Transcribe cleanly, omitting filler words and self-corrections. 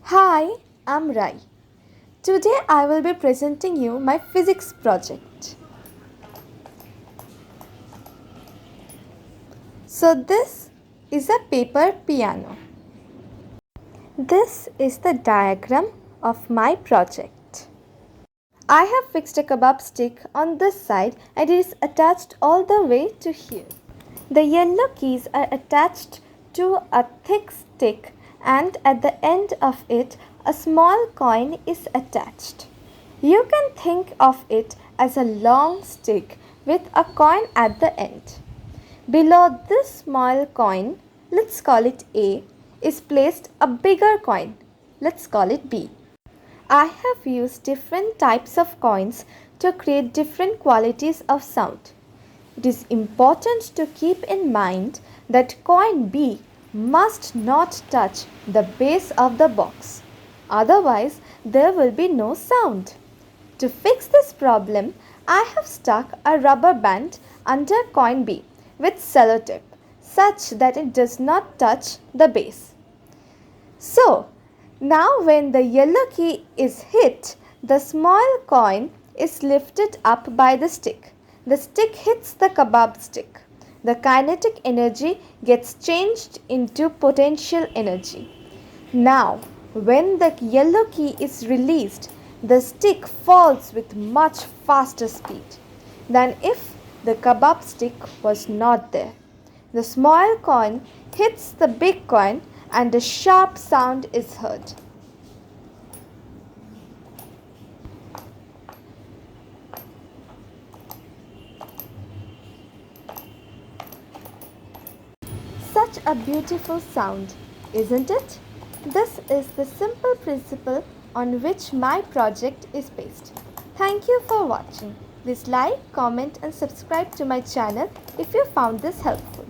Hi, I'm Rai. Today I will be presenting you my physics project. So this is a paper piano. This is the diagram of my project. I have fixed a kebab stick on this side and it is attached all the way to here. The yellow keys are attached to a thick stick and at the end of it a small coin is attached. You can think of it as a long stick with a coin at the end. Below this small coin, let's call it A, is placed a bigger coin. Let's call it B. I have used different types of coins to create different qualities of sound. It is important to keep in mind that coin B must not touch the base of the box. Otherwise, there will be no sound. To fix this problem, I have stuck a rubber band under coin B with sellotape such that it does not touch the base. So, now when the yellow key is hit, the small coin is lifted up by the stick. The stick hits the kebab stick. The kinetic energy gets changed into potential energy. Now, when the yellow key is released, the stick falls with much faster speed than if the kebab stick was not there. The small coin hits the big coin and a sharp sound is heard. Such a beautiful sound, isn't it? This is the simple principle on which my project is based. Thank you for watching. Please like, comment and subscribe to my channel if you found this helpful.